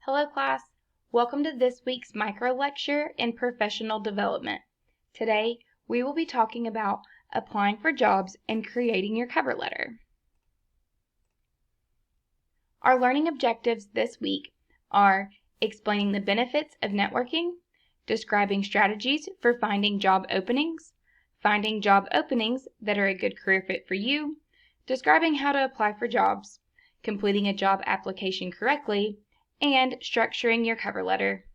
Hello class, welcome to this week's micro lecture in professional development. Today we will be talking about applying for jobs and creating your cover letter. Our learning objectives this week are explaining the benefits of networking, describing strategies for finding job openings that are a good career fit for you, describing how to apply for jobs, completing a job application correctly, and structuring your cover letter.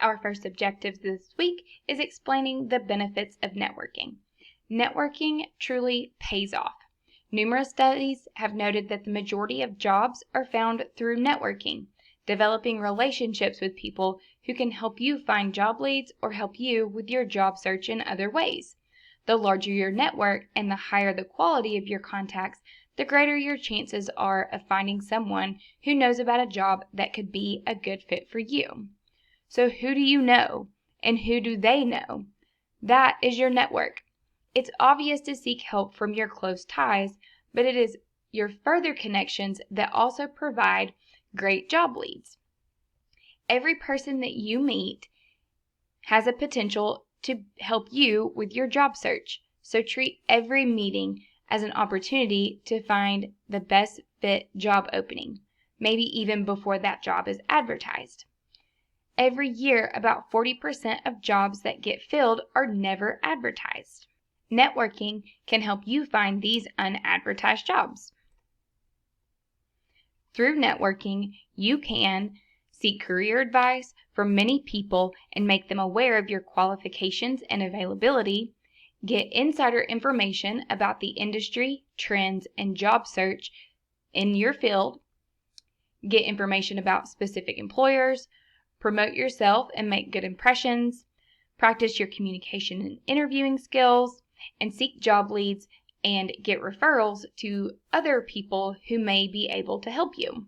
Our first objective this week is explaining the benefits of networking. Networking truly pays off. Numerous studies have noted that the majority of jobs are found through networking, developing relationships with people who can help you find job leads or help you with your job search in other ways. The larger your network and the higher the quality of your contacts, the greater your chances are of finding someone who knows about a job that could be a good fit for you. So who do you know, and who do they know? That is your network. It's obvious to seek help from your close ties, but it is your further connections that also provide great job leads. Every person that you meet has a potential to help you with your job search, so treat every meeting as an opportunity to find the best fit job opening, maybe even before that job is advertised. Every year, about 40% of jobs that get filled are never advertised. Networking can help you find these unadvertised jobs. Through networking, you can seek career advice from many people and make them aware of your qualifications and availability, get insider information about the industry, trends, and job search in your field, get information about specific employers, promote yourself and make good impressions, practice your communication and interviewing skills, and seek job leads and get referrals to other people who may be able to help you.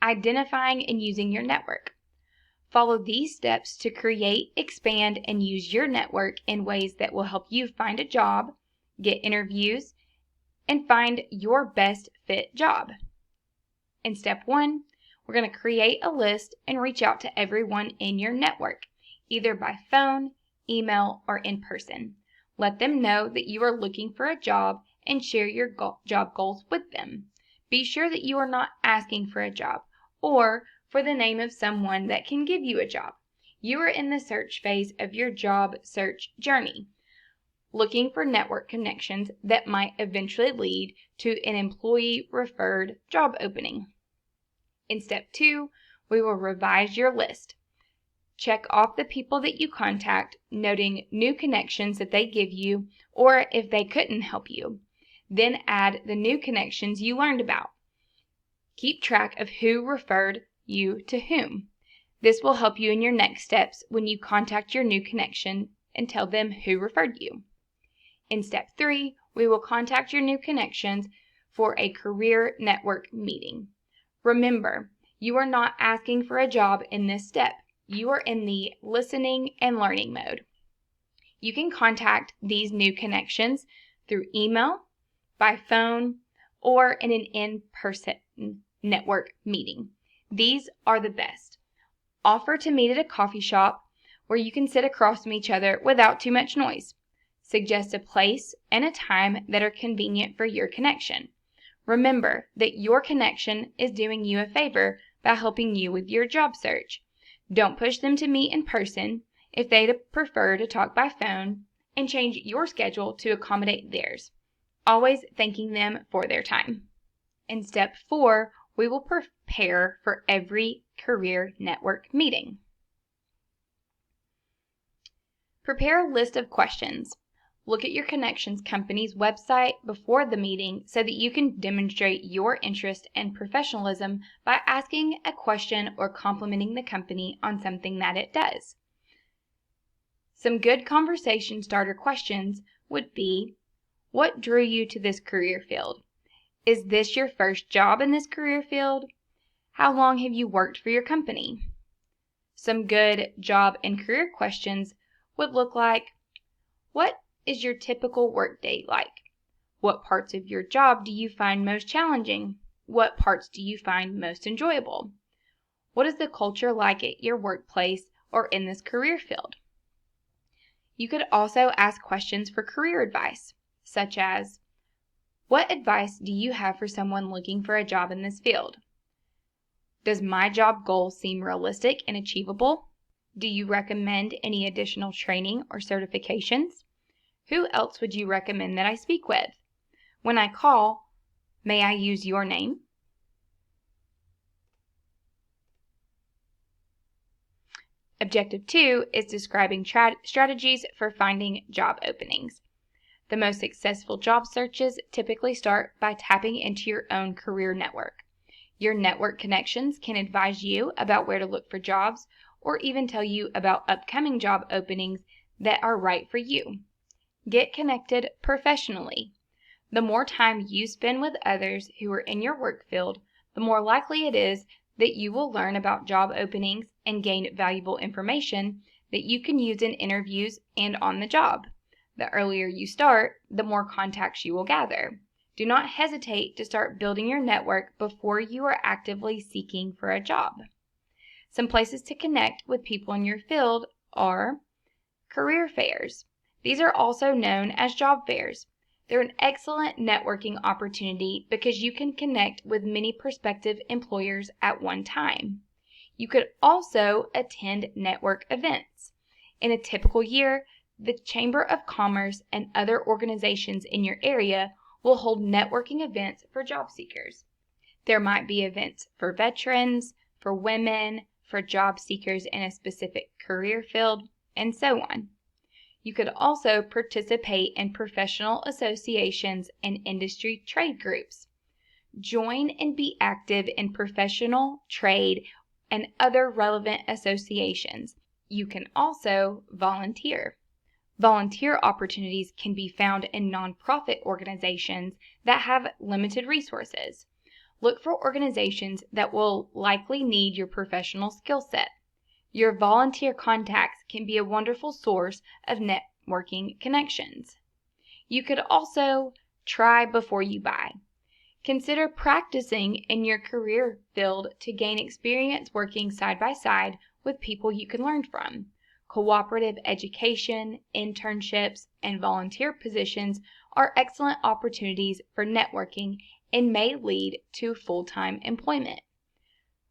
Identifying and using your network. Follow these steps to create, expand, and use your network in ways that will help you find a job, get interviews, and find your best fit job. In step 1, we're going to create a list and reach out to everyone in your network, either by phone, email, or in person. Let them know that you are looking for a job and share your job goals with them. Be sure that you are not asking for a job or for the name of someone that can give you a job. You are in the search phase of your job search journey, looking for network connections that might eventually lead to an employee-referred job opening. In step 2, we will revise your list. Check off the people that you contact, noting new connections that they give you or if they couldn't help you. Then add the new connections you learned about. Keep track of who referred you to whom. This will help you in your next steps when you contact your new connection and tell them who referred you. In step 3, we will contact your new connections for a career network meeting. Remember, you are not asking for a job in this step. You are in the listening and learning mode. You can contact these new connections through email, by phone, or in an in-person network meeting. These are the best. Offer to meet at a coffee shop where you can sit across from each other without too much noise. Suggest a place and a time that are convenient for your connection. Remember that your connection is doing you a favor by helping you with your job search. Don't push them to meet in person if they prefer to talk by phone, and change your schedule to accommodate theirs, always thanking them for their time. In step 4, we will prepare for every career network meeting. Prepare a list of questions. Look at your connections company's website before the meeting so that you can demonstrate your interest and professionalism by asking a question or complimenting the company on something that it does. Some good conversation starter questions would be, what drew you to this career field? Is this your first job in this career field? How long have you worked for your company? Some good job and career questions would look like, what is your typical workday like? What parts of your job do you find most challenging? What parts do you find most enjoyable? What is the culture like at your workplace or in this career field? You could also ask questions for career advice, such as, what advice do you have for someone looking for a job in this field? Does my job goal seem realistic and achievable? Do you recommend any additional training or certifications? Who else would you recommend that I speak with? When I call, may I use your name? Objective 2 is describing strategies for finding job openings. The most successful job searches typically start by tapping into your own career network. Your network connections can advise you about where to look for jobs or even tell you about upcoming job openings that are right for you. Get connected professionally. The more time you spend with others who are in your work field, the more likely it is that you will learn about job openings and gain valuable information that you can use in interviews and on the job. The earlier you start, the more contacts you will gather. Do not hesitate to start building your network before you are actively seeking for a job. Some places to connect with people in your field are career fairs. These are also known as job fairs. They're an excellent networking opportunity because you can connect with many prospective employers at one time. You could also attend network events. In a typical year, the Chamber of Commerce and other organizations in your area will hold networking events for job seekers. There might be events for veterans, for women, for job seekers in a specific career field, and so on. You could also participate in professional associations and industry trade groups. Join and be active in professional, trade, and other relevant associations. You can also volunteer. Volunteer opportunities can be found in nonprofit organizations that have limited resources. Look for organizations that will likely need your professional skill set. Your volunteer contacts can be a wonderful source of networking connections. You could also try before you buy. Consider practicing in your career field to gain experience working side by side with people you can learn from. Cooperative education, internships, and volunteer positions are excellent opportunities for networking and may lead to full-time employment.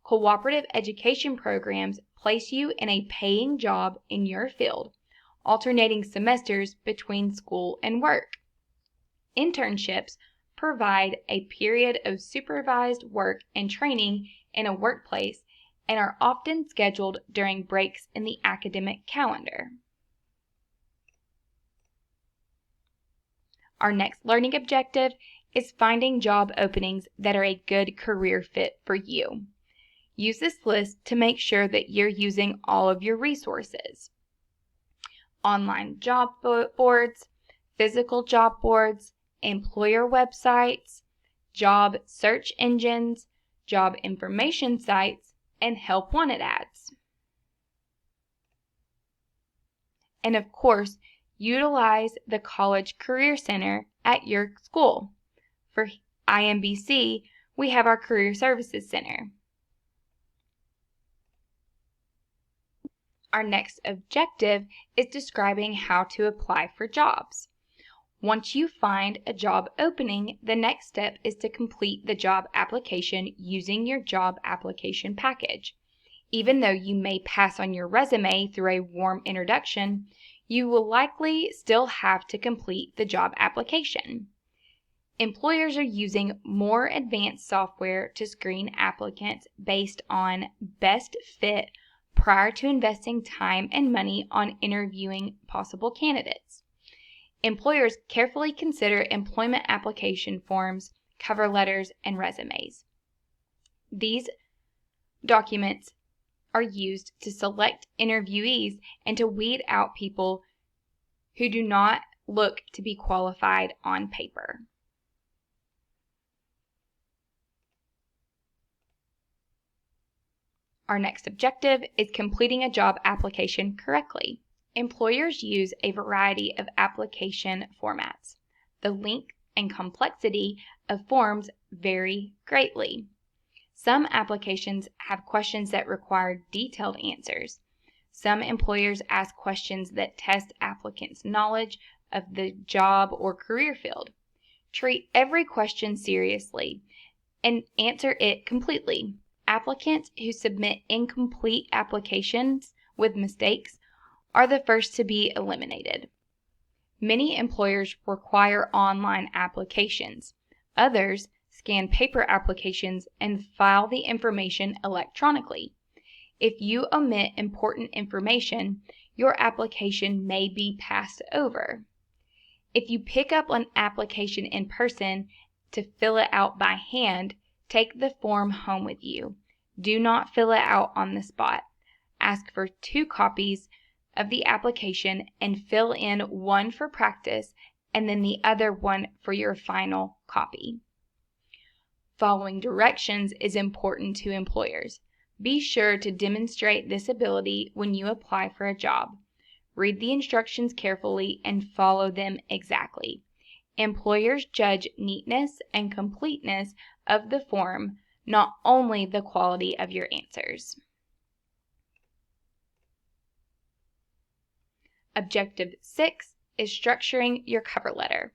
Cooperative education programs place you in a paying job in your field, alternating semesters between school and work. Internships provide a period of supervised work and training in a workplace and are often scheduled during breaks in the academic calendar. Our next learning objective is finding job openings that are a good career fit for you. Use this list to make sure that you're using all of your resources. Online job boards, physical job boards, employer websites, job search engines, job information sites, and help wanted ads. And of course, utilize the College Career Center at your school. For IMBC, we have our Career Services Center. Our next objective is describing how to apply for jobs. Once you find a job opening, the next step is to complete the job application using your job application package. Even though you may pass on your resume through a warm introduction, you will likely still have to complete the job application. Employers are using more advanced software to screen applicants based on best fit prior to investing time and money on interviewing possible candidates. Employers carefully consider employment application forms, cover letters, and resumes. These documents are used to select interviewees and to weed out people who do not look to be qualified on paper. Our next objective is completing a job application correctly. Employers use a variety of application formats. The length and complexity of forms vary greatly. Some applications have questions that require detailed answers. Some employers ask questions that test applicants' knowledge of the job or career field. Treat every question seriously and answer it completely. Applicants who submit incomplete applications with mistakes are the first to be eliminated. Many employers require online applications. Others scan paper applications and file the information electronically. If you omit important information, your application may be passed over. If you pick up an application in person to fill it out by hand, take the form home with you. Do not fill it out on the spot. Ask for 2 copies of the application and fill in one for practice and then the other one for your final copy. Following directions is important to employers. Be sure to demonstrate this ability when you apply for a job. Read the instructions carefully and follow them exactly. Employers judge neatness and completeness of the form, not only the quality of your answers. Objective 6 is structuring your cover letter.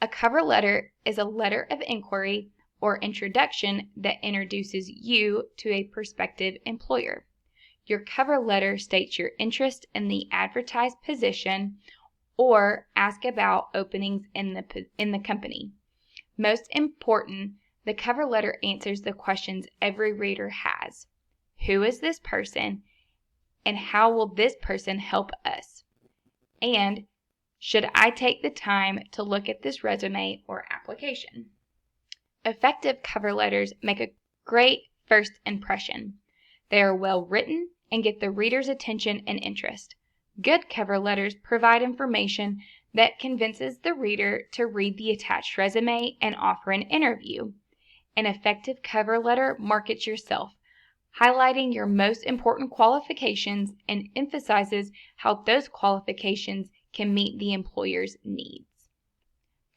A cover letter is a letter of inquiry or introduction that introduces you to a prospective employer. Your cover letter states your interest in the advertised position or ask about openings in the company. Most important, the cover letter answers the questions every reader has. Who is this person, and how will this person help us? And should I take the time to look at this resume or application? Effective cover letters make a great first impression. They are well written and get the reader's attention and interest. Good cover letters provide information that convinces the reader to read the attached resume and offer an interview. An effective cover letter markets yourself, highlighting your most important qualifications and emphasizes how those qualifications can meet the employer's needs.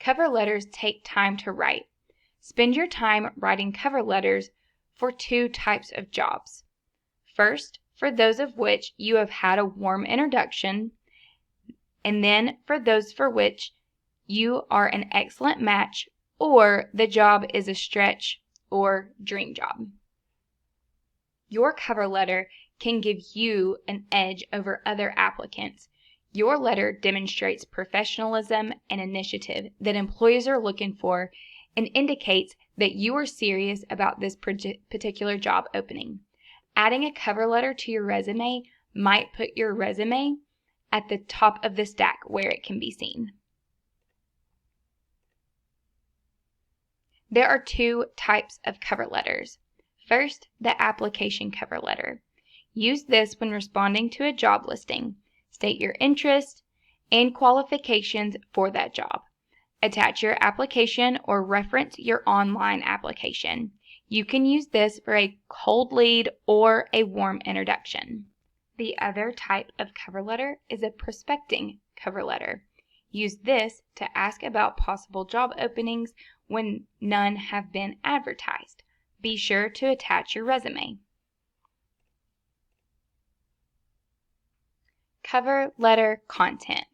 Cover letters take time to write. Spend your time writing cover letters for 2 types of jobs. First, for those of which you have had a warm introduction, and then for those for which you are an excellent match or the job is a stretch or dream job. Your cover letter can give you an edge over other applicants. Your letter demonstrates professionalism and initiative that employers are looking for and indicates that you are serious about this particular job opening. Adding a cover letter to your resume might put your resume at the top of the stack where it can be seen. There are 2 types of cover letters. First, the application cover letter. Use this when responding to a job listing. State your interest and qualifications for that job. Attach your application or reference your online application. You can use this for a cold lead or a warm introduction. The other type of cover letter is a prospecting cover letter. Use this to ask about possible job openings when none have been advertised. Be sure to attach your resume. Cover letter content.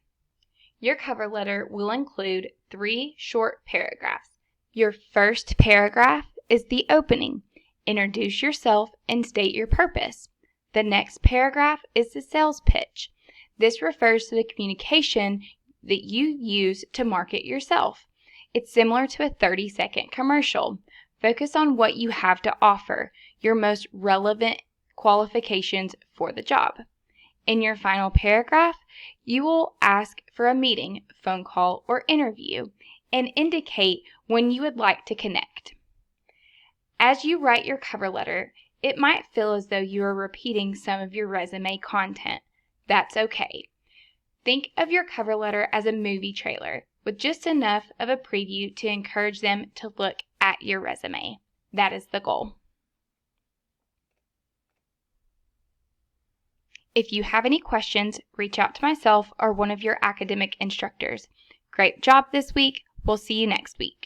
Your cover letter will include 3 short paragraphs. Your first paragraph is the opening. Introduce yourself and state your purpose. The next paragraph is the sales pitch. This refers to the communication that you use to market yourself. It's similar to a 30-second commercial. Focus on what you have to offer, your most relevant qualifications for the job. In your final paragraph, you will ask for a meeting, phone call, or interview, and indicate when you would like to connect. As you write your cover letter, it might feel as though you are repeating some of your resume content. That's okay. Think of your cover letter as a movie trailer with just enough of a preview to encourage them to look at your resume. That is the goal. If you have any questions, reach out to myself or one of your academic instructors. Great job this week. We'll see you next week.